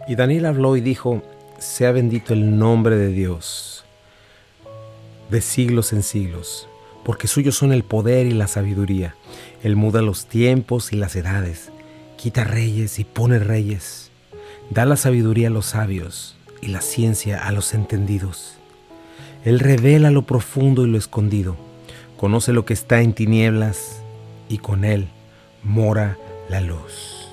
Y Daniel habló y dijo: sea bendito el nombre de Dios, de siglos en siglos, porque suyos son el poder y la sabiduría. Él muda los tiempos y las edades, quita reyes y pone reyes, da la sabiduría a los sabios y la ciencia a los entendidos. Él revela lo profundo y lo escondido, conoce lo que está en tinieblas y con él mora la luz.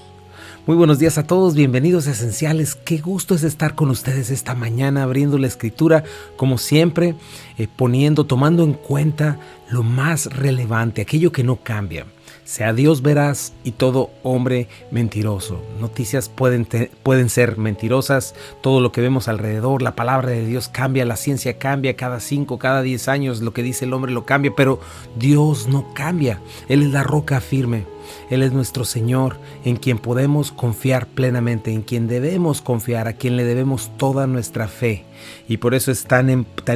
Muy buenos días a todos, bienvenidos a Esenciales. Qué gusto es estar con ustedes esta mañana abriendo la escritura, como siempre, tomando en cuenta lo más relevante, aquello que no cambia. Sea Dios veraz y todo hombre mentiroso. Noticias pueden ser mentirosas, todo lo que vemos alrededor, la palabra de Dios cambia, la ciencia cambia cada 5, cada 10 años, lo que dice el hombre lo cambia, pero Dios no cambia. Él es la roca firme, Él es nuestro Señor, en quien podemos confiar plenamente, en quien debemos confiar, a quien le debemos toda nuestra fe. Y por eso es tan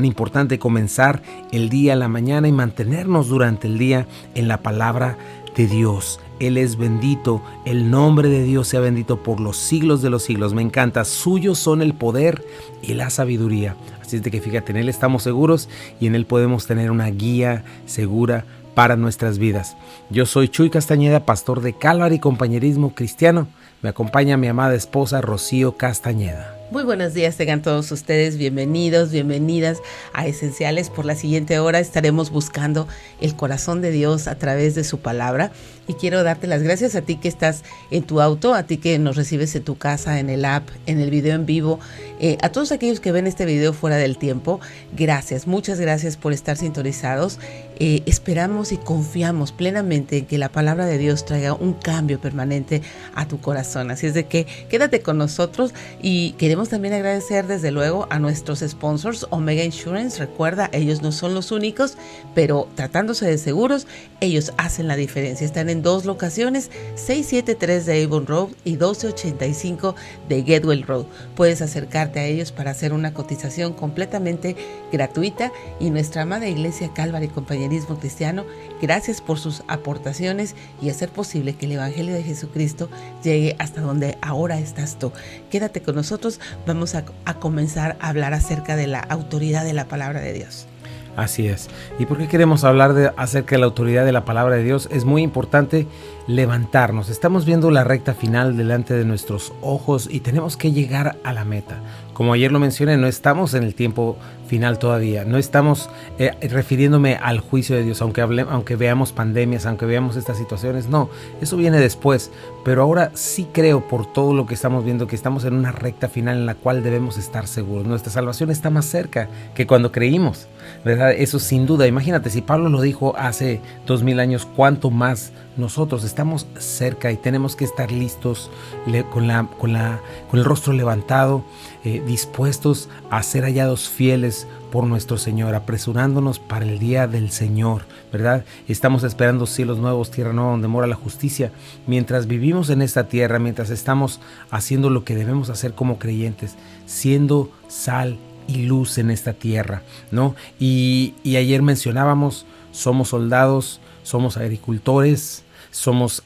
importante comenzar el día, la mañana, y mantenernos durante el día en la palabra de Dios. Él es bendito, el nombre de Dios sea bendito por los siglos de los siglos. Me encanta, suyos son el poder y la sabiduría. Así es de que fíjate, en Él estamos seguros y en Él podemos tener una guía segura para nuestras vidas. Yo soy Chuy Castañeda, pastor de Calvary Compañerismo Cristiano. Me acompaña mi amada esposa Rocío Castañeda. Muy buenos días, tengan todos ustedes bienvenidos, bienvenidas a Esenciales. Por la siguiente hora estaremos buscando el corazón de Dios a través de su palabra. Y quiero darte las gracias a ti que estás en tu auto, a ti que nos recibes en tu casa, en el app, en el video en vivo, a todos aquellos que ven este video fuera del tiempo. Gracias, muchas gracias por estar sintonizados. Esperamos y confiamos plenamente en que la palabra de Dios traiga un cambio permanente a tu corazón. Así es de que quédate con nosotros y queremos también agradecer desde luego a nuestros sponsors, Omega Insurance. Recuerda, ellos no son los únicos, pero tratándose de seguros, ellos hacen la diferencia. Están en 2 locaciones, 673 de Avon Road y 1285 de Getwell Road. Puedes acercarte a ellos para hacer una cotización completamente gratuita. Y nuestra amada iglesia Calvary Compañerismo Cristiano, gracias por sus aportaciones y hacer posible que el Evangelio de Jesucristo llegue hasta donde ahora estás tú. Quédate con nosotros, vamos a comenzar a hablar acerca de la autoridad de la palabra de Dios. Así es. ¿Y por qué queremos hablar acerca de la autoridad de la palabra de Dios? Es muy importante levantarnos. Estamos viendo la recta final delante de nuestros ojos y tenemos que llegar a la meta. Como ayer lo mencioné, no estamos en el tiempo final todavía. No estamos refiriéndome al juicio de Dios, aunque veamos pandemias, aunque veamos estas situaciones. No, eso viene después. Pero ahora sí creo, por todo lo que estamos viendo, que estamos en una recta final en la cual debemos estar seguros. Nuestra salvación está más cerca que cuando creímos, ¿verdad? Eso sin duda. Imagínate, si Pablo lo dijo hace 2000 años, ¿cuánto más nosotros estamos cerca y tenemos que estar listos con el rostro levantado, dispuestos a ser hallados fieles por nuestro Señor, apresurándonos para el día del Señor, ¿verdad? Estamos esperando cielos nuevos, tierra nueva donde mora la justicia. Mientras vivimos en esta tierra, mientras estamos haciendo lo que debemos hacer como creyentes, siendo sal y luz en esta tierra, ¿no? Y ayer mencionábamos, somos soldados, somos agricultores, somos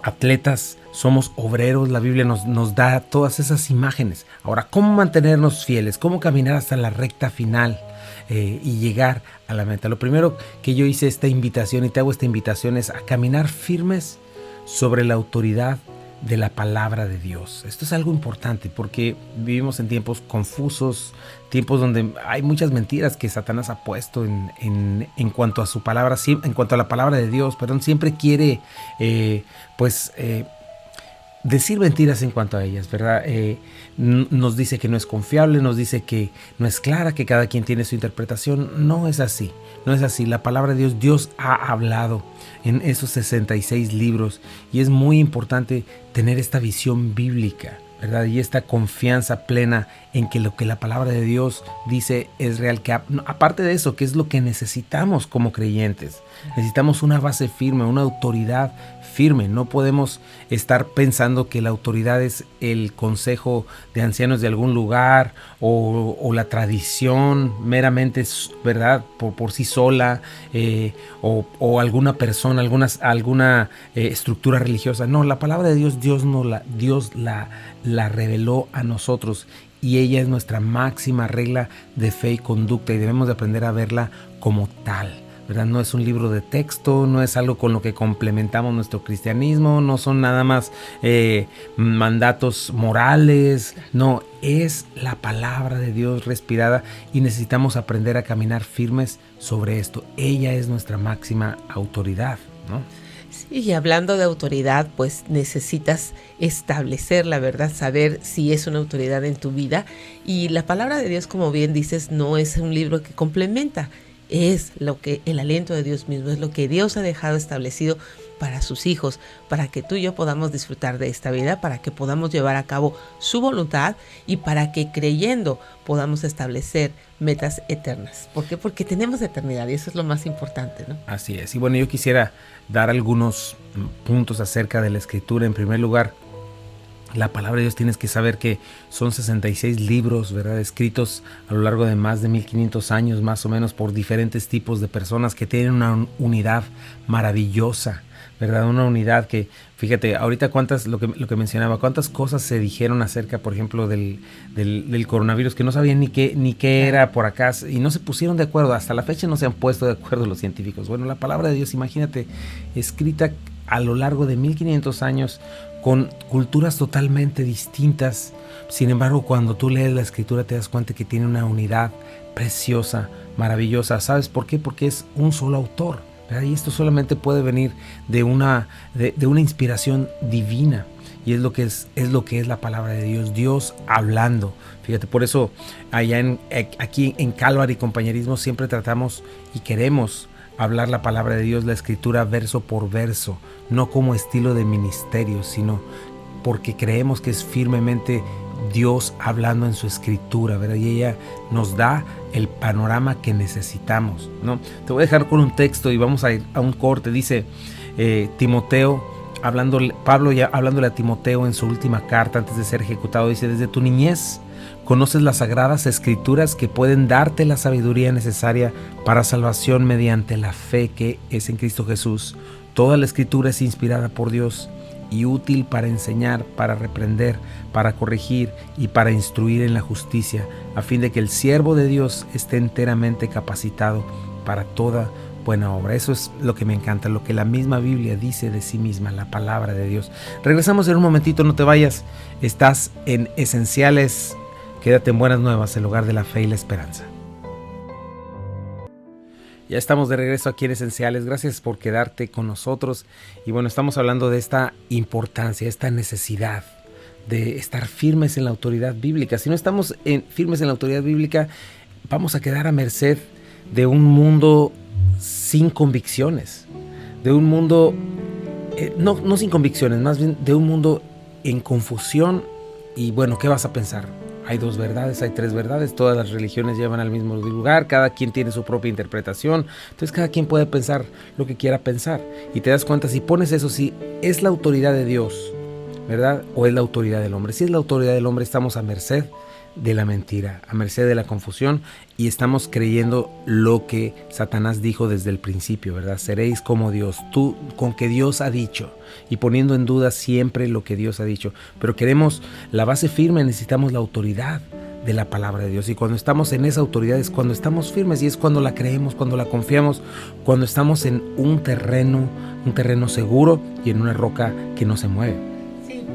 atletas, somos obreros. La Biblia nos da todas esas imágenes. Ahora, ¿cómo mantenernos fieles? ¿Cómo caminar hasta la recta final y llegar a la meta? Lo primero que yo hice esta invitación y te hago esta invitación es a caminar firmes sobre la autoridad de la palabra de Dios. Esto es algo importante porque vivimos en tiempos confusos, tiempos donde hay muchas mentiras que Satanás ha puesto en cuanto a su palabra, en cuanto a la palabra de Dios, siempre quiere decir mentiras en cuanto a ellas, ¿verdad? Nos dice que no es confiable, nos dice que no es clara, que cada quien tiene su interpretación. No es así, no es así. La palabra de Dios, Dios ha hablado en esos 66 libros y es muy importante tener esta visión bíblica, ¿verdad? Y esta confianza plena en que lo que la palabra de Dios dice es real. Que aparte de eso, que es lo que necesitamos como creyentes. Necesitamos una base firme, una autoridad firme. No podemos estar pensando que la autoridad es el consejo de ancianos de algún lugar o la tradición meramente, ¿verdad? Por sí sola, o alguna persona, alguna estructura religiosa. No, la palabra de Dios, Dios la la reveló a nosotros y ella es nuestra máxima regla de fe y conducta y debemos de aprender a verla como tal, ¿verdad? No es un libro de texto, no es algo con lo que complementamos nuestro cristianismo, no son nada más mandatos morales, no, es la palabra de Dios respirada y necesitamos aprender a caminar firmes sobre esto. Ella es nuestra máxima autoridad, ¿no? Sí, y hablando de autoridad, pues necesitas establecer la verdad, saber si es una autoridad en tu vida. Y la palabra de Dios, como bien dices, no es un libro que complementa, es lo que el aliento de Dios mismo, es lo que Dios ha dejado establecido para sus hijos, para que tú y yo podamos disfrutar de esta vida, para que podamos llevar a cabo su voluntad y para que creyendo podamos establecer metas eternas. ¿Por qué? Porque tenemos eternidad y eso es lo más importante, ¿no? Así es. Y bueno, yo quisiera dar algunos puntos acerca de la Escritura. En primer lugar, la palabra de Dios, tienes que saber que son 66 libros, ¿verdad?, escritos a lo largo de más de 1500 años, más o menos, por diferentes tipos de personas que tienen una unidad maravillosa, ¿verdad? Una unidad que, fíjate, ahorita lo que mencionaba, cuántas cosas se dijeron acerca, por ejemplo, del coronavirus, que no sabían ni qué era por acá, y no se pusieron de acuerdo, hasta la fecha no se han puesto de acuerdo los científicos. Bueno, la palabra de Dios, imagínate, escrita a lo largo de 1500 años, con culturas totalmente distintas. Sin embargo, cuando tú lees la Escritura te das cuenta que tiene una unidad preciosa, maravillosa. ¿Sabes por qué? Porque es un solo autor, ¿verdad? Y esto solamente puede venir de una inspiración divina. Y es lo que es la palabra de Dios, Dios hablando. Fíjate, por eso aquí en Calvary Compañerismo siempre tratamos y queremos hablar la palabra de Dios, la Escritura, verso por verso, no como estilo de ministerio, sino porque creemos que es firmemente Dios hablando en su Escritura, ¿verdad? Y ella nos da el panorama que necesitamos, ¿no? Te voy a dejar con un texto y vamos a ir a un corte. Dice Timoteo, Pablo ya hablándole a Timoteo en su última carta antes de ser ejecutado, dice: desde tu niñez conoces las sagradas escrituras que pueden darte la sabiduría necesaria para salvación mediante la fe que es en Cristo Jesús. Toda la escritura es inspirada por Dios y útil para enseñar, para reprender, para corregir y para instruir en la justicia, a fin de que el siervo de Dios esté enteramente capacitado para toda buena obra. Eso es lo que me encanta, lo que la misma Biblia dice de sí misma, la palabra de Dios. Regresamos en un momentito, no te vayas. Estás en Esenciales. Quédate en Buenas Nuevas, el hogar de la fe y la esperanza. Ya estamos de regreso aquí en Esenciales. Gracias por quedarte con nosotros. Y bueno, estamos hablando de esta importancia, esta necesidad de estar firmes en la autoridad bíblica. Si no estamos firmes en la autoridad bíblica, vamos a quedar a merced de un mundo sin convicciones. De un mundo, no sin convicciones, más bien de un mundo en confusión. Y bueno, ¿qué vas a pensar? Hay dos verdades, hay tres verdades, todas las religiones llevan al mismo lugar, cada quien tiene su propia interpretación, entonces cada quien puede pensar lo que quiera pensar. Y te das cuenta, si pones eso, si es la autoridad de Dios, ¿verdad? O es la autoridad del hombre. Si es la autoridad del hombre, estamos a merced de la mentira, a merced de la confusión, y estamos creyendo lo que Satanás dijo desde el principio, ¿verdad? Seréis como Dios, tú con que Dios ha dicho, y poniendo en duda siempre lo que Dios ha dicho. Pero queremos la base firme, necesitamos la autoridad de la palabra de Dios, y cuando estamos en esa autoridad es cuando estamos firmes, y es cuando la creemos, cuando la confiamos, cuando estamos en un terreno seguro y en una roca que no se mueve. Sí,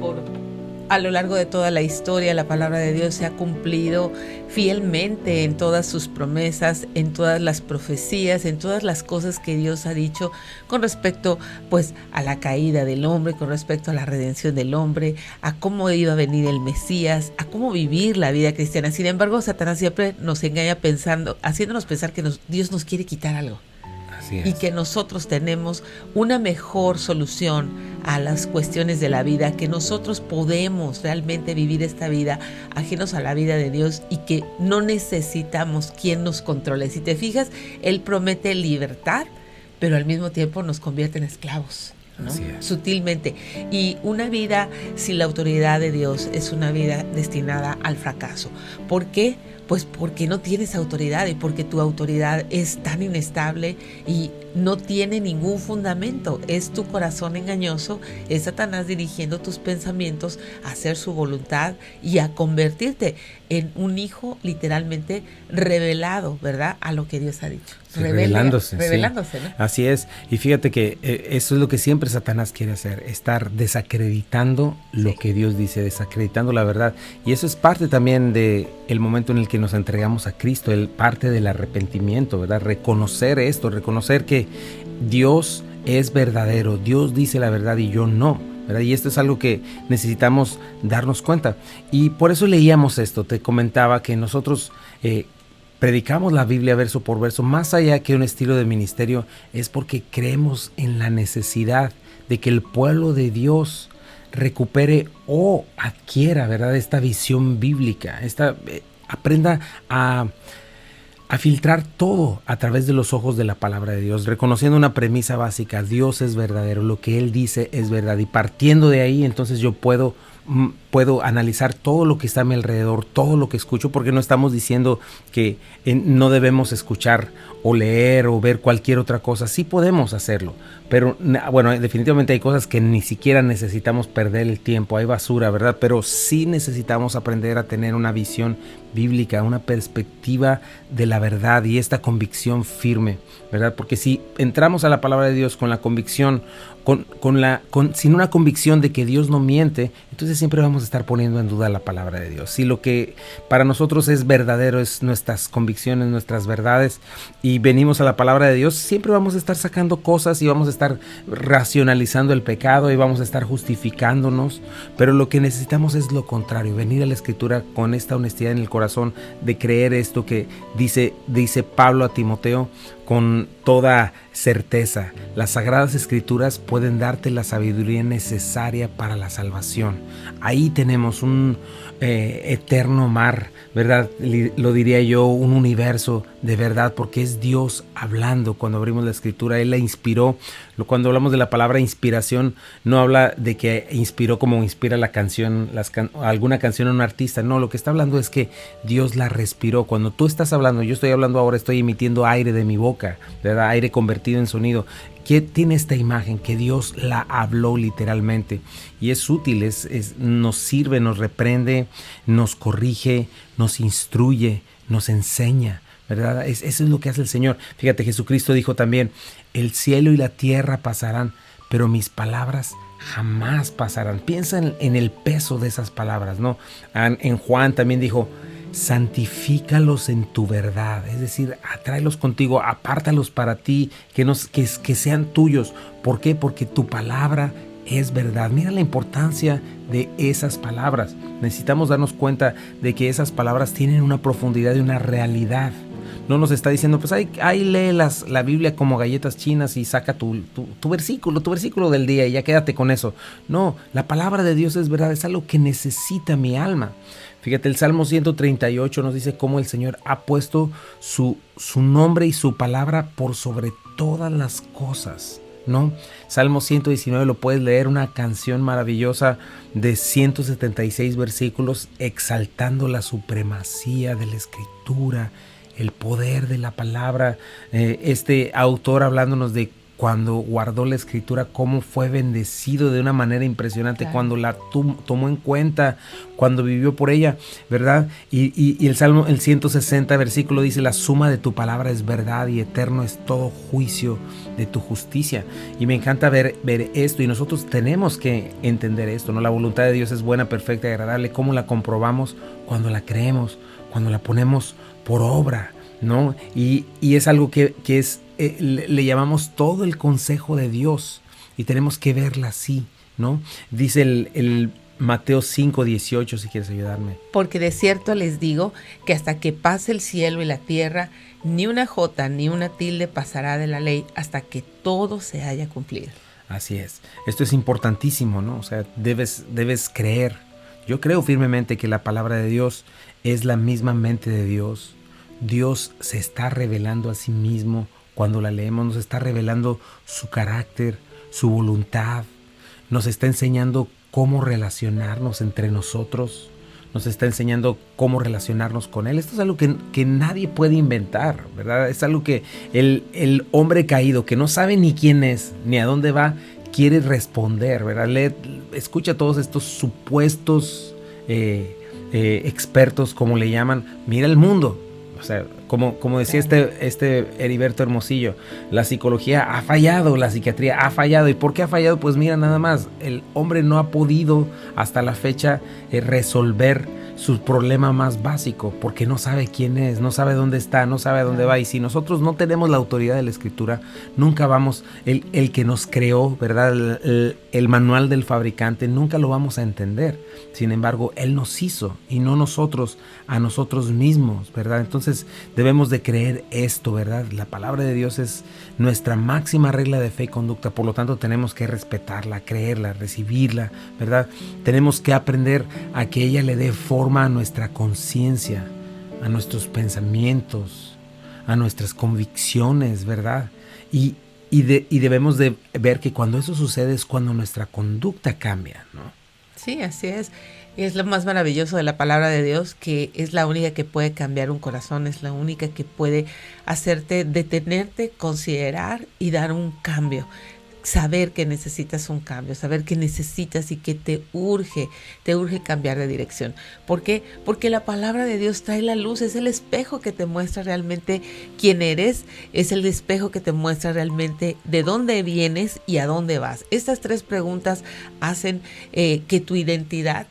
a lo largo de toda la historia, la palabra de Dios se ha cumplido fielmente en todas sus promesas, en todas las profecías, en todas las cosas que Dios ha dicho con respecto, pues, a la caída del hombre, con respecto a la redención del hombre, a cómo iba a venir el Mesías, a cómo vivir la vida cristiana. Sin embargo, Satanás siempre nos engaña haciéndonos pensar que Dios nos quiere quitar algo. Y que nosotros tenemos una mejor solución a las cuestiones de la vida, que nosotros podemos realmente vivir esta vida ajenos a la vida de Dios y que no necesitamos quien nos controle. Si te fijas, Él promete libertad, pero al mismo tiempo nos convierte en esclavos, ¿no? Sutilmente. Y una vida sin la autoridad de Dios es una vida destinada al fracaso. ¿Por qué? Pues porque no tienes autoridad y porque tu autoridad es tan inestable y no tiene ningún fundamento. Es tu corazón engañoso, es Satanás dirigiendo tus pensamientos a hacer su voluntad y a convertirte en un hijo literalmente revelado, ¿verdad? A lo que Dios ha dicho. Sí, revelándose, sí. ¿no? Así es. Y fíjate que eso es lo que siempre Satanás quiere hacer, estar desacreditando lo que Dios dice, desacreditando la verdad. Y eso es parte también de el momento en el que nos entregamos a Cristo, parte del arrepentimiento, ¿verdad? Reconocer esto, reconocer que Dios es verdadero, Dios dice la verdad y yo no, ¿verdad? Y esto es algo que necesitamos darnos cuenta. Y por eso leíamos esto, te comentaba que nosotros predicamos la Biblia verso por verso, más allá que un estilo de ministerio, es porque creemos en la necesidad de que el pueblo de Dios recupere o adquiera, ¿verdad?, esta visión bíblica, aprenda a filtrar todo a través de los ojos de la palabra de Dios, reconociendo una premisa básica: Dios es verdadero, lo que Él dice es verdad, y partiendo de ahí entonces yo puedo analizar todo lo que está a mi alrededor, todo lo que escucho, porque no estamos diciendo que no debemos escuchar o leer o ver cualquier otra cosa. Sí podemos hacerlo, pero bueno, definitivamente hay cosas que ni siquiera necesitamos perder el tiempo, hay basura, ¿verdad? Pero sí necesitamos aprender a tener una visión bíblica, una perspectiva de la verdad y esta convicción firme, ¿verdad? Porque si entramos a la palabra de Dios con la convicción, sin una convicción de que Dios no miente, entonces siempre vamos a estar poniendo en duda la palabra de Dios. Si lo que para nosotros es verdadero es nuestras convicciones, nuestras verdades, y venimos a la palabra de Dios, siempre vamos a estar sacando cosas y vamos a estar racionalizando el pecado y vamos a estar justificándonos. Pero lo que necesitamos es lo contrario: venir a la Escritura con esta honestidad en el corazón de creer esto que dice Pablo a Timoteo con toda certeza. Las Sagradas Escrituras pueden darte la sabiduría necesaria para la salvación. Ahí tenemos un eterno mar, ¿verdad? Lo diría yo, un universo de verdad, porque es Dios hablando. Cuando abrimos la Escritura, Él la inspiró. Cuando hablamos de la palabra inspiración, no habla de que inspiró como inspira la canción, alguna canción a un artista. No, lo que está hablando es que Dios la respiró. Cuando tú estás hablando, yo estoy hablando ahora, estoy emitiendo aire de mi boca, ¿verdad? Aire convertido en sonido. ¿Qué tiene esta imagen? Que Dios la habló literalmente. Y es útil, nos sirve, nos reprende, nos corrige, nos instruye, nos enseña, ¿verdad? Eso es lo que hace el Señor. Fíjate, Jesucristo dijo también: el cielo y la tierra pasarán, pero mis palabras jamás pasarán. Piensa en el peso de esas palabras, ¿no? En Juan también dijo: santifícalos en tu verdad, es decir, atráelos contigo, apártalos para ti, que sean tuyos. ¿Por qué? Porque tu palabra es verdad. Mira la importancia de esas palabras. Necesitamos darnos cuenta de que esas palabras tienen una profundidad y una realidad. No nos está diciendo, pues ahí lee la Biblia como galletas chinas y saca tu versículo del día y ya quédate con eso. No, la palabra de Dios es verdad, es algo que necesita mi alma. Fíjate, el Salmo 138 nos dice cómo el Señor ha puesto su nombre y su palabra por sobre todas las cosas, ¿no? Salmo 119 lo puedes leer, una canción maravillosa de 176 versículos exaltando la supremacía de la Escritura, el poder de la palabra. Este autor hablándonos de cuando guardó la Escritura, cómo fue bendecido de una manera impresionante, claro, cuando la tomó en cuenta, cuando vivió por ella, ¿verdad? Y el Salmo, el 160 versículo dice: la suma de tu palabra es verdad y eterno es todo juicio de tu justicia. Y me encanta ver esto, y nosotros tenemos que entender esto, ¿no? La voluntad de Dios es buena, perfecta y agradable. ¿Cómo la comprobamos? Cuando la creemos, cuando la ponemos por obra, ¿no? Y es algo que es le llamamos todo el consejo de Dios, y tenemos que verla así, ¿no? Dice el Mateo 5:18, si quieres ayudarme. Porque de cierto les digo que hasta que pase el cielo y la tierra, ni una jota ni una tilde pasará de la ley hasta que todo se haya cumplido. Así es. Esto es importantísimo, ¿no? O sea, debes creer. Yo creo firmemente que la palabra de Dios es la misma mente de Dios. Dios se está revelando a sí mismo. Cuando la leemos, nos está revelando su carácter, su voluntad, nos está enseñando cómo relacionarnos entre nosotros, nos está enseñando cómo relacionarnos con Él. Esto es algo que nadie puede inventar, ¿verdad? Es algo que el hombre caído, que no sabe ni quién es, ni a dónde va, quiere responder, ¿verdad? Escucha todos estos supuestos expertos, como le llaman. Mira el mundo. O sea, como decía este Heriberto Hermosillo, la psicología ha fallado, la psiquiatría ha fallado. ¿Y por qué ha fallado? Pues mira, nada más, el hombre no ha podido hasta la fecha resolver su problema más básico, porque no sabe quién es, no sabe dónde está, no sabe a dónde va. Y si nosotros no tenemos la autoridad de la Escritura, nunca vamos, el que nos creó, ¿verdad? El manual del fabricante, nunca lo vamos a entender. Sin embargo, Él nos hizo y no nosotros a nosotros mismos, ¿verdad? Entonces debemos de creer esto, ¿verdad? La palabra de Dios es nuestra máxima regla de fe y conducta, por lo tanto tenemos que respetarla, creerla, recibirla, ¿verdad? Tenemos que aprender a que ella le dé forma a nuestra conciencia, a nuestros pensamientos, a nuestras convicciones, ¿verdad? Y debemos de ver que cuando eso sucede es cuando nuestra conducta cambia, ¿no? Sí, así es. Es lo más maravilloso de la palabra de Dios, que es la única que puede cambiar un corazón, es la única que puede hacerte detenerte, considerar y dar un cambio. Saber que necesitas un cambio, saber que necesitas y que te urge cambiar de dirección. ¿Por qué? Porque la palabra de Dios trae la luz, es el espejo que te muestra realmente quién eres, es el espejo que te muestra realmente de dónde vienes y a dónde vas. Estas tres preguntas hacen que tu identidad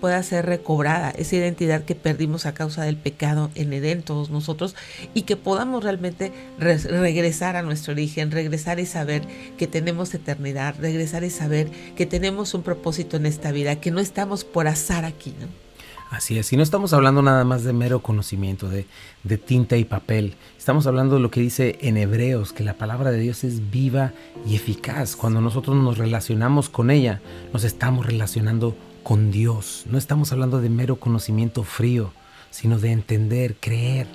pueda ser recobrada, esa identidad que perdimos a causa del pecado en Edén, todos nosotros, y que podamos realmente regresar a nuestro origen, regresar y saber que tenemos eternidad, regresar y saber que tenemos un propósito en esta vida, que no estamos por azar aquí, ¿no? Así es, y no estamos hablando nada más de mero conocimiento, de tinta y papel. Estamos hablando de lo que dice en Hebreos, que la palabra de Dios es viva y eficaz. Cuando nosotros nos relacionamos con ella, nos estamos relacionando con Dios. No estamos hablando de mero conocimiento frío, sino de entender, creer,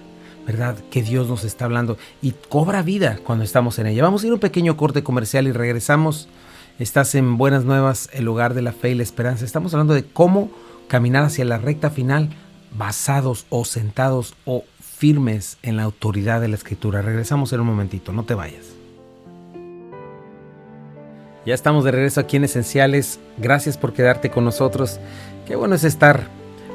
¿verdad? Que Dios nos está hablando y cobra vida cuando estamos en ella. Vamos a ir a un pequeño corte comercial y regresamos. Estás en Buenas Nuevas, el hogar de la fe y la esperanza. Estamos hablando de cómo caminar hacia la recta final basados o sentados o firmes en la autoridad de la Escritura. Regresamos en un momentito, no te vayas. Ya estamos de regreso aquí en Esenciales. Gracias por quedarte con nosotros. Qué bueno es estar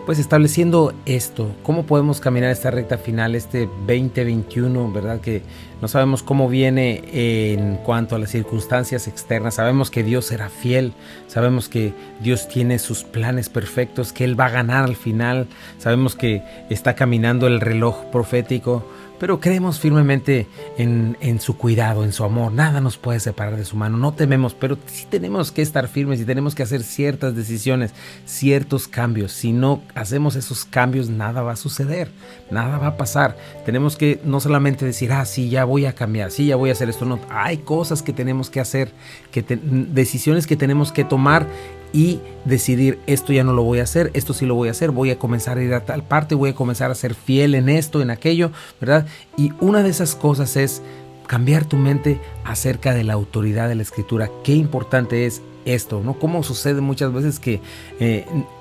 pues estableciendo esto. ¿Cómo podemos caminar esta recta final, este 2021, verdad? Que no sabemos cómo viene en cuanto a las circunstancias externas. Sabemos que Dios será fiel. Sabemos que Dios tiene sus planes perfectos, que Él va a ganar al final. Sabemos que está caminando el reloj profético. Pero creemos firmemente en su cuidado, en su amor. Nada nos puede separar de su mano. No tememos, pero sí tenemos que estar firmes y tenemos que hacer ciertas decisiones, ciertos cambios. Si no hacemos esos cambios, nada va a suceder, nada va a pasar. Tenemos que no solamente decir, sí, ya voy a cambiar, sí, ya voy a hacer esto. No, hay cosas que tenemos que hacer, decisiones que tenemos que tomar y decidir, esto ya no lo voy a hacer, esto sí lo voy a hacer, voy a comenzar a ir a tal parte, voy a comenzar a ser fiel en esto, en aquello, ¿verdad? Y una de esas cosas es cambiar tu mente acerca de la autoridad de la Escritura. Qué importante es esto, ¿no? Cómo sucede muchas veces que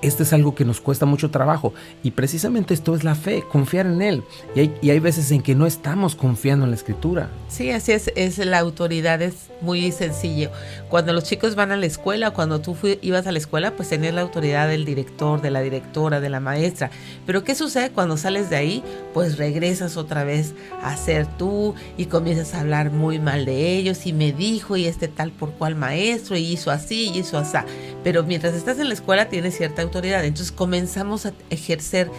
esto es algo que nos cuesta mucho trabajo y precisamente esto es la fe, confiar en Él. Y hay veces en que no estamos confiando en la Escritura. Sí, así es la autoridad, es muy sencillo. Cuando los chicos van a la escuela, cuando tú ibas a la escuela, pues tenías la autoridad del director, de la directora, de la maestra. Pero ¿qué sucede cuando sales de ahí? Pues regresas otra vez a ser tú y comienzas a hablar muy mal de ellos y me dijo y tal por cual maestro y hizo así y hizo así. Pero mientras estás en la escuela tienes cierta autoridad. Entonces comenzamos a ejercer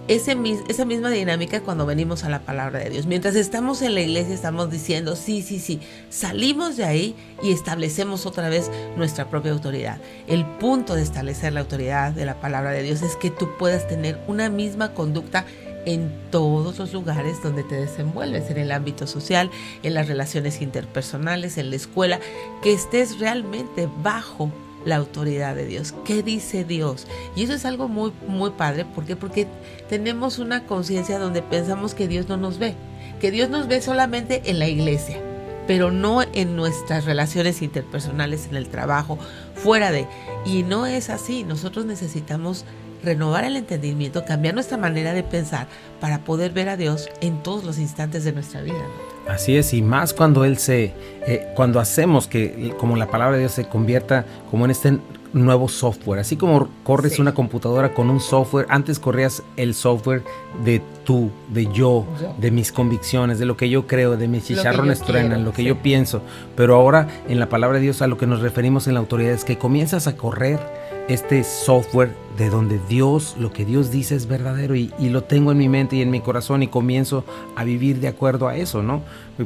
esa misma dinámica cuando venimos a la palabra de Dios. Mientras estamos en la iglesia estamos diciendo sí. Salimos de ahí y establecemos otra vez nuestra propia autoridad. El punto de establecer la autoridad de la palabra de Dios es que tú puedas tener una misma conducta en todos los lugares donde te desenvuelves, en el ámbito social, en las relaciones interpersonales, en la escuela, que estés realmente bajo la autoridad de Dios. ¿Qué dice Dios? Y eso es algo muy, muy padre. ¿Por qué? Porque tenemos una conciencia donde pensamos que Dios no nos ve, que Dios nos ve solamente en la iglesia, pero no en nuestras relaciones interpersonales, en el trabajo, fuera de. Y no es así. Nosotros necesitamos renovar el entendimiento, cambiar nuestra manera de pensar para poder ver a Dios en todos los instantes de nuestra vida, ¿no? Así es, y más cuando cuando hacemos que como la palabra de Dios se convierta como en este nuevo software. Así como corres una computadora con un software, antes corrías el software de tú, de yo, de mis convicciones, de lo que yo creo, de mis chicharrones truenan, lo que yo pienso. Pero ahora en la palabra de Dios a lo que nos referimos en la autoridad es que comienzas a correr este software de donde Dios, lo que Dios dice es verdadero y lo tengo en mi mente y en mi corazón y comienzo a vivir de acuerdo a eso, ¿no?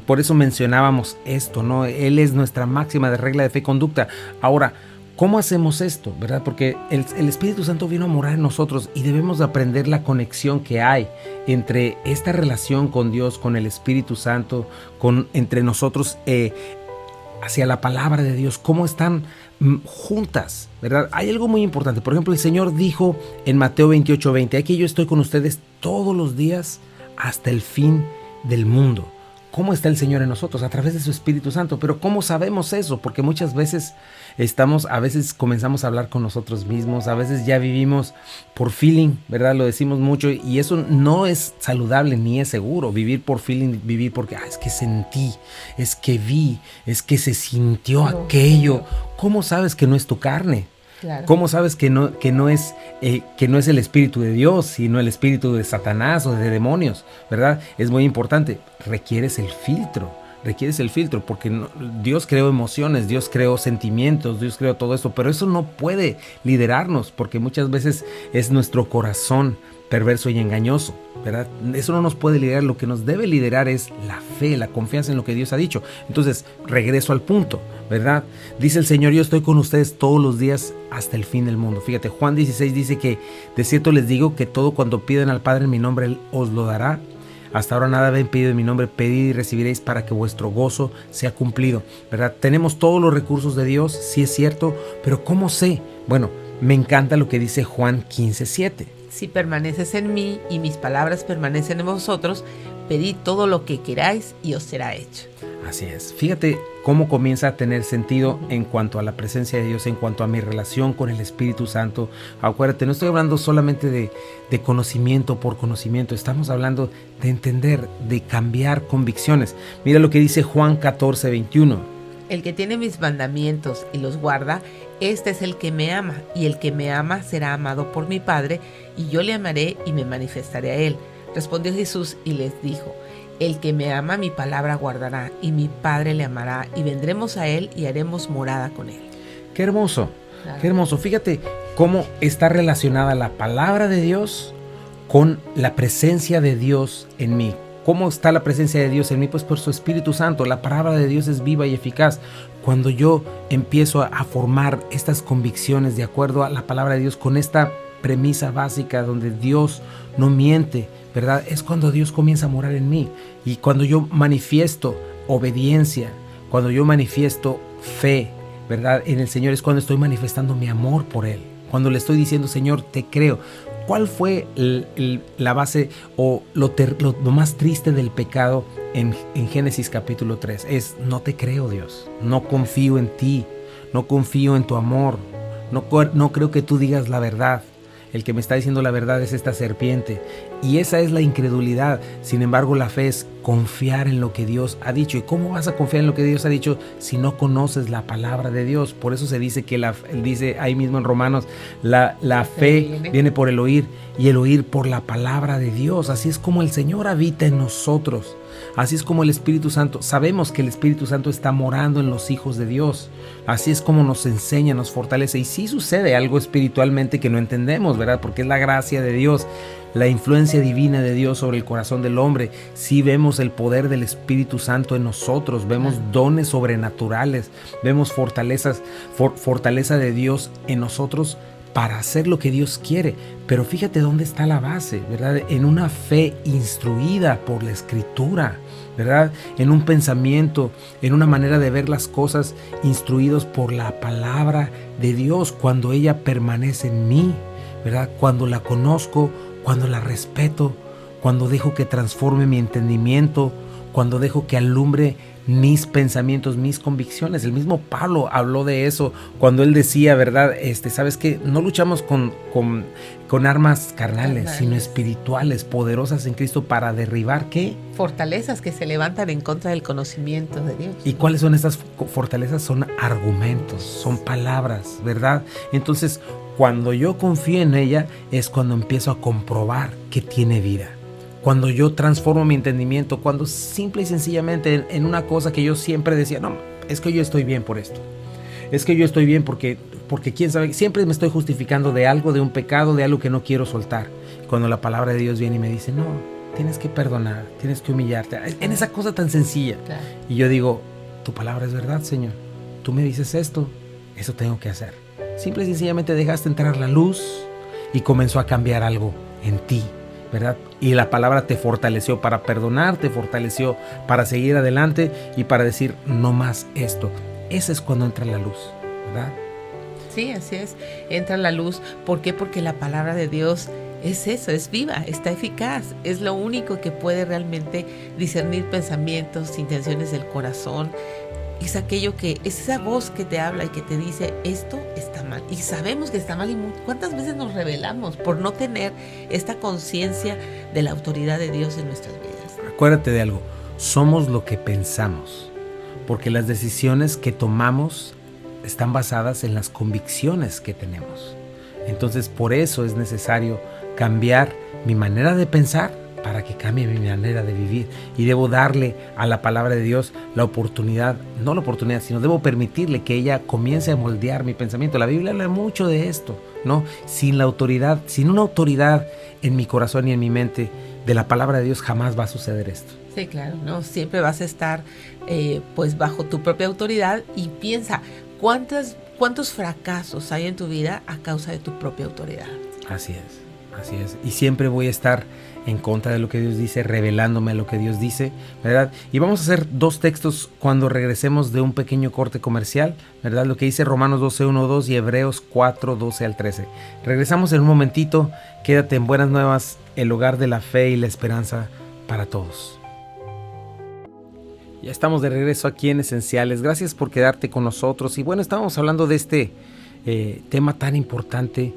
Por eso mencionábamos esto, ¿no? Él es nuestra máxima de regla de fe y conducta. Ahora, ¿cómo hacemos esto? ¿Verdad? Porque el Espíritu Santo vino a morar en nosotros y debemos de aprender la conexión que hay entre esta relación con Dios, con el Espíritu Santo, entre nosotros hacia la palabra de Dios, cómo están juntas, ¿verdad? Hay algo muy importante. Por ejemplo, el Señor dijo en Mateo 28:20, aquí yo estoy con ustedes todos los días hasta el fin del mundo. ¿Cómo está el Señor en nosotros? A través de su Espíritu Santo. Pero ¿cómo sabemos eso? Porque muchas veces a veces comenzamos a hablar con nosotros mismos, a veces ya vivimos por feeling, ¿verdad? Lo decimos mucho y eso no es saludable ni es seguro. Vivir por feeling, vivir porque es que sentí, es que vi, es que se sintió aquello. ¿Cómo sabes que no es tu carne? Claro. ¿Cómo sabes que no es el Espíritu de Dios, sino el Espíritu de Satanás o de demonios, ¿verdad? Es muy importante. Requieres el filtro, porque Dios creó emociones, Dios creó sentimientos, Dios creó todo esto, pero eso no puede liderarnos, porque muchas veces es nuestro corazón perverso y engañoso, ¿verdad? Eso no nos puede liderar. Lo que nos debe liderar es la fe, la confianza en lo que Dios ha dicho. Entonces, regreso al punto, ¿verdad? Dice el Señor, yo estoy con ustedes todos los días hasta el fin del mundo. Fíjate, Juan 16 dice que de cierto les digo que todo cuando pidan al Padre en mi nombre, Él os lo dará. Hasta ahora nada habéis pedido en mi nombre, pedid y recibiréis para que vuestro gozo sea cumplido, ¿verdad? Tenemos todos los recursos de Dios, sí es cierto, pero ¿cómo sé? Bueno, me encanta lo que dice Juan 15:7. Si permaneces en mí y mis palabras permanecen en vosotros, pedid todo lo que queráis y os será hecho. Así es. Fíjate cómo comienza a tener sentido en cuanto a la presencia de Dios, en cuanto a mi relación con el Espíritu Santo. Acuérdate, no estoy hablando solamente de conocimiento por conocimiento, estamos hablando de entender, de cambiar convicciones. Mira lo que dice Juan 14:21. El que tiene mis mandamientos y los guarda, este es el que me ama, y el que me ama será amado por mi Padre, y yo le amaré y me manifestaré a él. Respondió Jesús y les dijo, el que me ama mi palabra guardará, y mi Padre le amará, y vendremos a él y haremos morada con él. Qué hermoso, qué hermoso. Fíjate cómo está relacionada la palabra de Dios con la presencia de Dios en mí. ¿Cómo está la presencia de Dios en mí? Pues por su Espíritu Santo. La palabra de Dios es viva y eficaz. Cuando yo empiezo a formar estas convicciones de acuerdo a la palabra de Dios, con esta premisa básica donde Dios no miente, ¿verdad? Es cuando Dios comienza a morar en mí. Y cuando yo manifiesto obediencia, cuando yo manifiesto fe, ¿verdad? En el Señor es cuando estoy manifestando mi amor por Él. Cuando le estoy diciendo, Señor, te creo. ¿Cuál fue la base o lo más triste del pecado en Génesis capítulo 3? Es, no te creo, Dios. No confío en ti. No confío en tu amor. No creo que tú digas la verdad. El que me está diciendo la verdad es esta serpiente. Y esa es la incredulidad. Sin embargo, la fe es confiar en lo que Dios ha dicho. ¿Y cómo vas a confiar en lo que Dios ha dicho si no conoces la palabra de Dios? Por eso se dice que dice ahí mismo en Romanos, la fe viene por el oír y el oír por la palabra de Dios. Así es como el Señor habita en nosotros. Así es como el Espíritu Santo, sabemos que el Espíritu Santo está morando en los hijos de Dios. Así es como nos enseña, nos fortalece. Y sí sucede algo espiritualmente que no entendemos, ¿verdad? Porque es la gracia de Dios, la influencia divina de Dios sobre el corazón del hombre. Sí vemos el poder del Espíritu Santo en nosotros, vemos dones sobrenaturales, vemos fortaleza de Dios en nosotros para hacer lo que Dios quiere. Pero fíjate dónde está la base, ¿verdad? En una fe instruida por la Escritura, ¿verdad? En un pensamiento, en una manera de ver las cosas, instruidos por la palabra de Dios, cuando ella permanece en mí, ¿verdad? Cuando la conozco, cuando la respeto, cuando dejo que transforme mi entendimiento, cuando dejo que alumbre mis pensamientos, mis convicciones. El mismo Pablo habló de eso cuando él decía, ¿verdad? ¿Sabes qué? No luchamos con armas carnales, sino espirituales, poderosas en Cristo para derribar, ¿qué? Fortalezas que se levantan en contra del conocimiento de Dios. ¿Y cuáles son estas fortalezas? Son argumentos, son palabras, ¿verdad? Entonces, cuando yo confío en ella, es cuando empiezo a comprobar que tiene vida. Cuando yo transformo mi entendimiento, cuando simple y sencillamente en una cosa que yo siempre decía, no, es que yo estoy bien por esto. Es que yo estoy bien porque quién sabe, siempre me estoy justificando de algo, de un pecado, de algo que no quiero soltar. Cuando la palabra de Dios viene y me dice, no, tienes que perdonar, tienes que humillarte, en esa cosa tan sencilla. Claro. Y yo digo, tu palabra es verdad, Señor. Tú me dices esto, eso tengo que hacer. Simple y sencillamente dejaste entrar la luz y comenzó a cambiar algo en ti, ¿verdad? Y la palabra te fortaleció para perdonar, te fortaleció para seguir adelante y para decir, no más esto. Ese es cuando entra la luz, ¿verdad? Sí, así es. Entra la luz. ¿Por qué? Porque la palabra de Dios es eso, es viva, está eficaz. Es lo único que puede realmente discernir pensamientos, intenciones del corazón. Es aquello que, es esa voz que te habla y que te dice, esto está mal. Y sabemos que está mal. ¿Y cuántas veces nos rebelamos por no tener esta conciencia de la autoridad de Dios en nuestras vidas? Acuérdate de algo, somos lo que pensamos, porque las decisiones que tomamos están basadas en las convicciones que tenemos. Entonces, por eso es necesario cambiar mi manera de pensar para que cambie mi manera de vivir. Y debo darle a la palabra de Dios la oportunidad, no la oportunidad, sino debo permitirle que ella comience a moldear mi pensamiento. La Biblia habla mucho de esto, ¿no? Sin la autoridad, sin una autoridad en mi corazón y en mi mente de la palabra de Dios, jamás va a suceder esto. Sí, claro, ¿no? Siempre vas a estar pues bajo tu propia autoridad y piensa, ¿cuántos fracasos hay en tu vida a causa de tu propia autoridad? Así es. Así es, y siempre voy a estar en contra de lo que Dios dice, revelándome a lo que Dios dice, ¿verdad? Y vamos a hacer 2 textos cuando regresemos de un pequeño corte comercial, ¿verdad? Lo que dice Romanos 12, 1, 2 y Hebreos 4, 12 al 13. Regresamos en un momentito, quédate en Buenas Nuevas, el hogar de la fe y la esperanza para todos. Ya estamos de regreso aquí en Esenciales, gracias por quedarte con nosotros. Y bueno, estábamos hablando de este tema tan importante,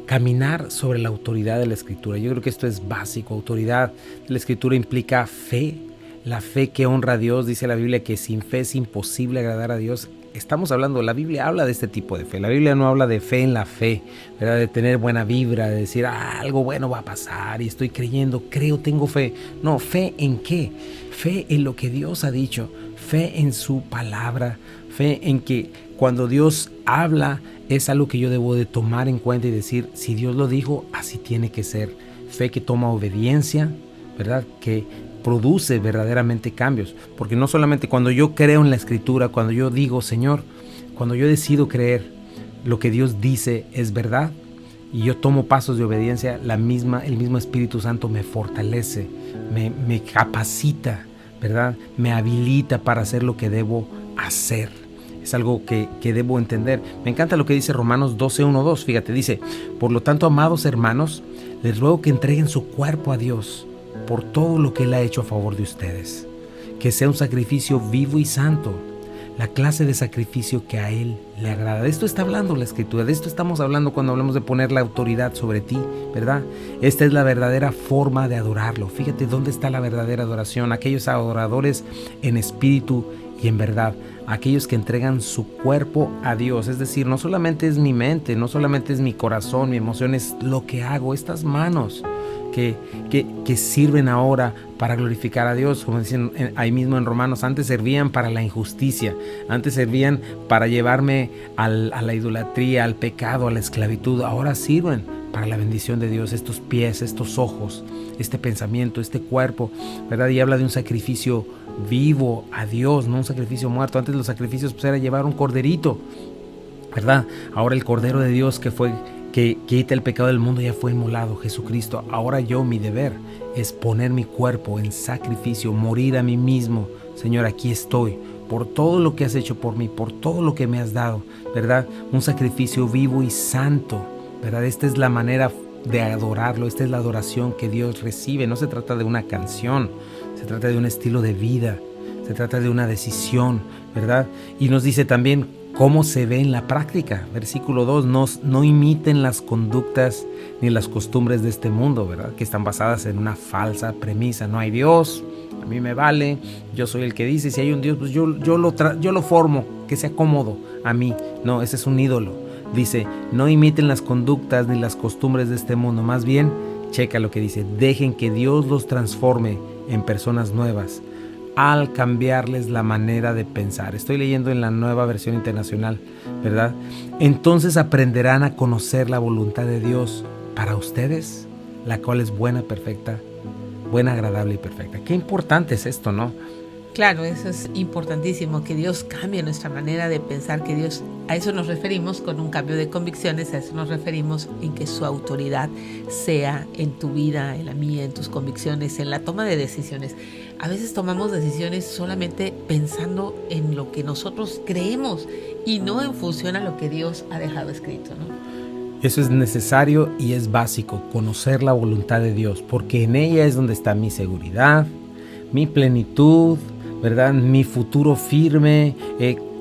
caminar sobre la autoridad de la Escritura. Yo creo que esto es básico. Autoridad de la Escritura implica fe, la fe que honra a Dios. Dice la Biblia que sin fe es imposible agradar a Dios. Estamos hablando, la Biblia habla de este tipo de fe. La Biblia no habla de fe en la fe, ¿verdad? De tener buena vibra, de decir, algo bueno va a pasar y estoy creyendo, creo, tengo fe. No, ¿fe en qué? Fe en lo que Dios ha dicho, fe en su palabra, fe en que cuando Dios habla es algo que yo debo de tomar en cuenta y decir, si Dios lo dijo, así tiene que ser. Fe que toma obediencia, ¿verdad? Que produce verdaderamente cambios. Porque no solamente cuando yo creo en la Escritura, cuando yo digo, Señor, cuando yo decido creer lo que Dios dice es verdad y yo tomo pasos de obediencia, el mismo Espíritu Santo me fortalece, me capacita, ¿verdad? Me habilita para hacer lo que debo hacer. Es algo que debo entender. Me encanta lo que dice Romanos 12, 1, 2. Fíjate, dice, por lo tanto, amados hermanos, les ruego que entreguen su cuerpo a Dios por todo lo que Él ha hecho a favor de ustedes. Que sea un sacrificio vivo y santo, la clase de sacrificio que a Él le agrada. De esto está hablando la Escritura, de esto estamos hablando cuando hablamos de poner la autoridad sobre ti, ¿verdad? Esta es la verdadera forma de adorarlo. Fíjate dónde está la verdadera adoración. Aquellos adoradores en espíritu y en verdad, aquellos que entregan su cuerpo a Dios, es decir, no solamente es mi mente, no solamente es mi corazón, mi emoción, es lo que hago, estas manos que sirven ahora para glorificar a Dios, como dicen ahí mismo en Romanos. Antes servían para la injusticia, antes servían para llevarme a la idolatría, al pecado, a la esclavitud, ahora sirven para la bendición de Dios, estos pies, estos ojos, este pensamiento, este cuerpo, ¿verdad? Y habla de un sacrificio vivo a Dios, no un sacrificio muerto. Antes los sacrificios pues era llevar un corderito, ¿verdad? Ahora el Cordero de Dios que quita el pecado del mundo ya fue inmolado, Jesucristo. Ahora mi deber es poner mi cuerpo en sacrificio, morir a mí mismo. Señor, aquí estoy, por todo lo que has hecho por mí, por todo lo que me has dado, ¿verdad? Un sacrificio vivo y santo, ¿verdad? Esta es la manera de adorarlo. Esta es la adoración que Dios recibe. No se trata de una canción, se trata de un estilo de vida, se trata de una decisión, ¿verdad? Y nos dice también cómo se ve en la práctica. Versículo 2, no imiten las conductas ni las costumbres de este mundo, ¿verdad? Que están basadas en una falsa premisa. No hay Dios, a mí me vale, yo soy el que dice, si hay un Dios, pues yo lo formo, que sea cómodo a mí. No, ese es un ídolo. Dice, no imiten las conductas ni las costumbres de este mundo. Más bien, checa lo que dice, dejen que Dios los transforme en personas nuevas al cambiarles la manera de pensar. Estoy leyendo en la Nueva Versión Internacional, ¿verdad? Entonces aprenderán a conocer la voluntad de Dios para ustedes, la cual es buena, perfecta, buena, agradable y perfecta. Qué importante es esto, ¿no? Claro, eso es importantísimo, que Dios cambie nuestra manera de pensar, que Dios, a eso nos referimos con un cambio de convicciones, a eso nos referimos en que su autoridad sea en tu vida, en la mía, en tus convicciones, en la toma de decisiones. A veces tomamos decisiones solamente pensando en lo que nosotros creemos y no en función a lo que Dios ha dejado escrito, ¿no? Eso es necesario y es básico, conocer la voluntad de Dios, porque en ella es donde está mi seguridad, mi plenitud, ¿verdad? Mi futuro firme.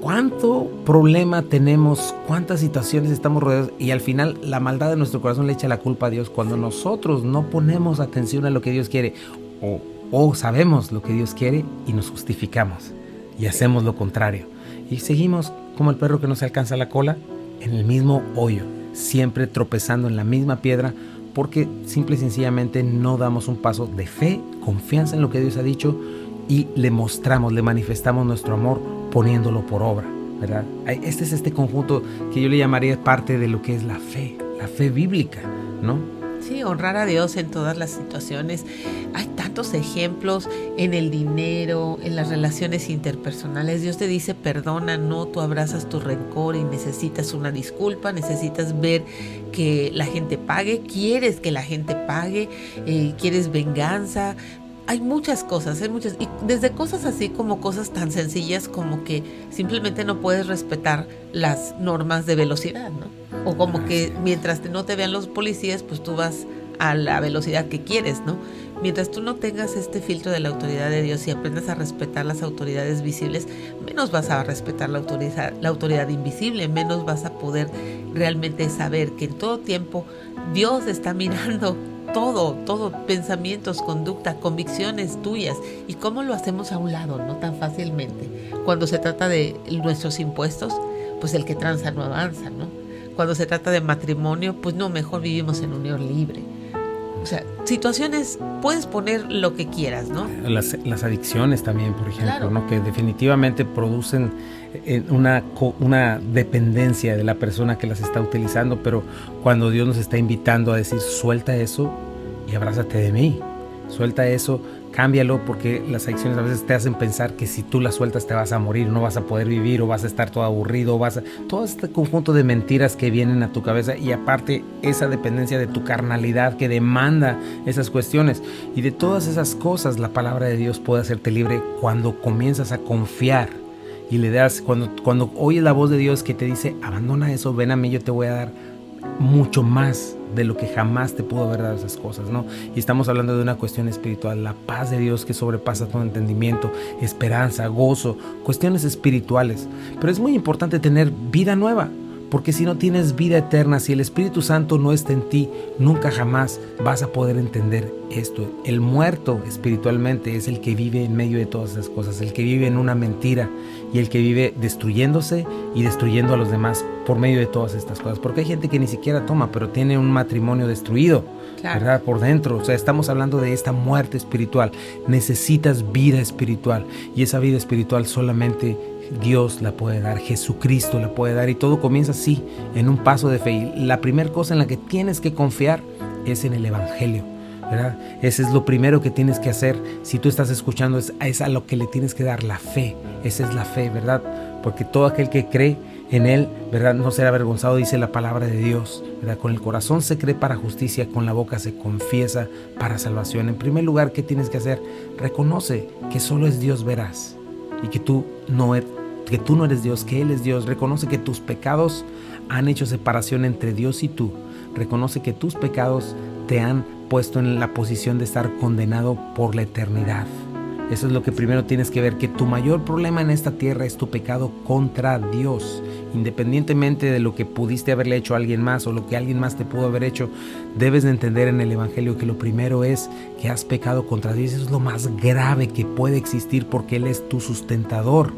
¿Cuánto problema tenemos? ¿Cuántas situaciones estamos rodeados? Y al final la maldad de nuestro corazón le echa la culpa a Dios cuando nosotros no ponemos atención a lo que Dios quiere o sabemos lo que Dios quiere y nos justificamos y hacemos lo contrario. Y seguimos como el perro que no se alcanza la cola en el mismo hoyo, siempre tropezando en la misma piedra, porque simple y sencillamente no damos un paso de fe, confianza en lo que Dios ha dicho y le mostramos, le manifestamos nuestro amor poniéndolo por obra, ¿verdad? Este es este conjunto que yo le llamaría parte de lo que es la fe bíblica, ¿no? Sí, honrar a Dios en todas las situaciones. Hay tantos ejemplos en el dinero, en las relaciones interpersonales. Dios te dice, perdona, no, tú abrazas tu rencor y necesitas una disculpa, necesitas ver que la gente pague, quieres que la gente pague, quieres venganza. Hay muchas cosas, y desde cosas así como cosas tan sencillas como que simplemente no puedes respetar las normas de velocidad, ¿no? O como que mientras no te vean los policías, pues tú vas a la velocidad que quieres, ¿no? Mientras tú no tengas este filtro de la autoridad de Dios y aprendas a respetar las autoridades visibles, menos vas a respetar la autoridad invisible, menos vas a poder realmente saber que en todo tiempo Dios está mirando todo, pensamientos, conducta, convicciones tuyas. ¿Y cómo lo hacemos a un lado, no tan fácilmente? Cuando se trata de nuestros impuestos, pues el que tranza no avanza, ¿no? Cuando se trata de matrimonio, pues no, mejor vivimos en unión libre. O sea, situaciones, puedes poner lo que quieras, ¿no? Las adicciones también, por ejemplo, claro, ¿no? Que definitivamente producen una dependencia de la persona que las está utilizando, pero cuando Dios nos está invitando a decir, suelta eso y abrázate de mí, suelta eso, cámbialo, porque las adicciones a veces te hacen pensar que si tú las sueltas te vas a morir, no vas a poder vivir o vas a estar todo aburrido, todo este conjunto de mentiras que vienen a tu cabeza y aparte esa dependencia de tu carnalidad que demanda esas cuestiones y de todas esas cosas. La palabra de Dios puede hacerte libre cuando comienzas a confiar y le das, cuando oyes la voz de Dios que te dice, abandona eso, ven a mí, yo te voy a dar mucho más de lo que jamás te pudo haber dado esas cosas, ¿no? Y estamos hablando de una cuestión espiritual, la paz de Dios que sobrepasa todo entendimiento, esperanza, gozo, cuestiones espirituales. Pero es muy importante tener vida nueva, porque si no tienes vida eterna, si el Espíritu Santo no está en ti, nunca jamás vas a poder entender esto. El muerto espiritualmente es el que vive en medio de todas esas cosas, el que vive en una mentira y el que vive destruyéndose y destruyendo a los demás por medio de todas estas cosas. Porque hay gente que ni siquiera toma, pero tiene un matrimonio destruido, claro, ¿verdad? Por dentro. O sea, estamos hablando de esta muerte espiritual. Necesitas vida espiritual y esa vida espiritual solamente Dios la puede dar, Jesucristo la puede dar, y todo comienza así, en un paso de fe. Y la primera cosa en la que tienes que confiar es en el Evangelio, ¿verdad? Ese es lo primero que tienes que hacer. Si tú estás escuchando, es a lo que le tienes que dar la fe. Esa es la fe, ¿verdad? Porque todo aquel que cree en Él, ¿verdad?, no será avergonzado, dice la palabra de Dios, ¿verdad? Con el corazón se cree para justicia, con la boca se confiesa para salvación. En primer lugar, ¿qué tienes que hacer? Reconoce que solo es Dios veraz y que tú no eres Dios, que Él es Dios. Reconoce que tus pecados han hecho separación entre Dios y tú, reconoce que tus pecados te han puesto en la posición de estar condenado por la eternidad. Eso es lo que primero tienes que ver, que tu mayor problema en esta tierra es tu pecado contra Dios. Independientemente de lo que pudiste haberle hecho a alguien más o lo que alguien más te pudo haber hecho, debes de entender en el Evangelio que lo primero es que has pecado contra Dios. Eso es lo más grave que puede existir, porque Él es tu sustentador.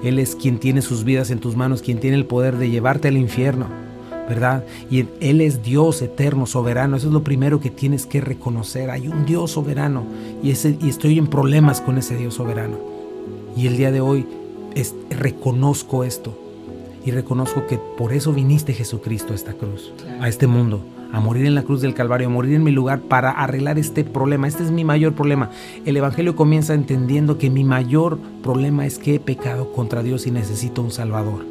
Él es quien tiene sus vidas en tus manos, quien tiene el poder de llevarte al infierno, ¿verdad? Y Él es Dios eterno, soberano. Eso es lo primero que tienes que reconocer. Hay un Dios soberano y estoy en problemas con ese Dios soberano. Y el día de hoy reconozco esto y reconozco que por eso viniste, Jesucristo, a esta cruz, a este mundo, a morir en la cruz del Calvario, a morir en mi lugar para arreglar este problema. Este es mi mayor problema. El Evangelio comienza entendiendo que mi mayor problema es que he pecado contra Dios y necesito un Salvador.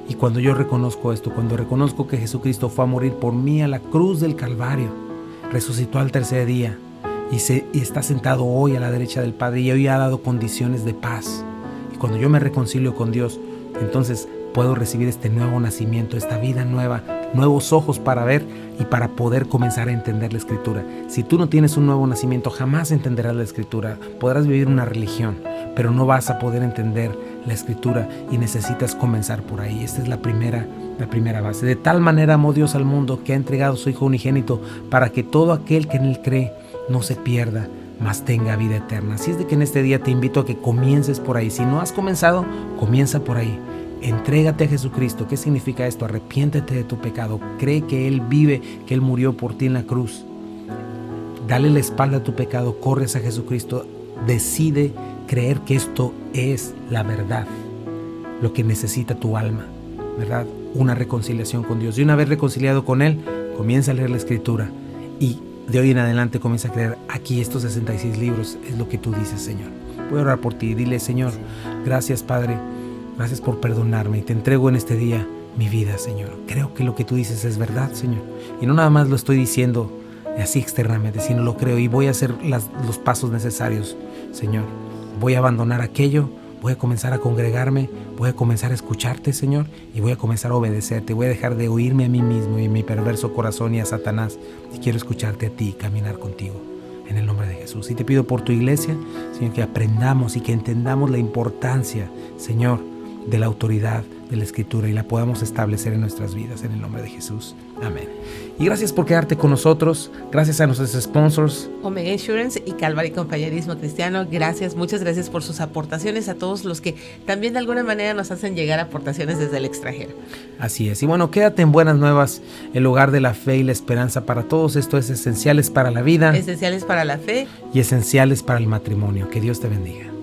Y cuando yo reconozco esto, cuando reconozco que Jesucristo fue a morir por mí a la cruz del Calvario, resucitó al tercer día y está sentado hoy a la derecha del Padre y hoy ha dado condiciones de paz. Y cuando yo me reconcilio con Dios, entonces puedo recibir este nuevo nacimiento, esta vida nueva, nuevos ojos para ver y para poder comenzar a entender la Escritura. Si tú no tienes un nuevo nacimiento, jamás entenderás la Escritura. Podrás vivir una religión, pero no vas a poder entender la Escritura y necesitas comenzar por ahí. Esta es la primera base. De tal manera amó Dios al mundo que ha entregado a su Hijo unigénito para que todo aquel que en Él cree no se pierda, mas tenga vida eterna. Así es de que en este día te invito a que comiences por ahí. Si no has comenzado, comienza por ahí. Entrégate a Jesucristo. ¿Qué significa esto? Arrepiéntete de tu pecado. Cree que Él vive, que Él murió por ti en la cruz. Dale la espalda a tu pecado, corres a Jesucristo. Decide creer que esto es la verdad, lo que necesita tu alma, ¿verdad? Una reconciliación con Dios. Y una vez reconciliado con Él, comienza a leer la Escritura. Y de hoy en adelante comienza a creer, aquí estos 66 libros es lo que tú dices, Señor. Voy a orar por ti. Dile, Señor, gracias, Padre. Gracias por perdonarme y te entrego en este día mi vida, Señor. Creo que lo que tú dices es verdad, Señor. Y no nada más lo estoy diciendo así externamente, sino lo creo y voy a hacer los pasos necesarios, Señor. Voy a abandonar aquello, voy a comenzar a congregarme, voy a comenzar a escucharte, Señor, y voy a comenzar a obedecerte. Voy a dejar de oírme a mí mismo y a mi perverso corazón y a Satanás. Y quiero escucharte a ti y caminar contigo. En el nombre de Jesús. Y te pido por tu iglesia, Señor, que aprendamos y que entendamos la importancia, Señor, de la autoridad de la Escritura y la podamos establecer en nuestras vidas en el nombre de Jesús. Amén. Y gracias por quedarte con nosotros. Gracias a nuestros sponsors, Omega Insurance y Calvary Compañerismo Cristiano. Gracias, muchas gracias por sus aportaciones, a todos los que también de alguna manera nos hacen llegar aportaciones desde el extranjero. Así es. Y bueno, quédate en Buenas Nuevas, el hogar de la fe y la esperanza para todos. Esto es esenciales para la vida, esenciales para la fe y esenciales para el matrimonio. Que Dios te bendiga.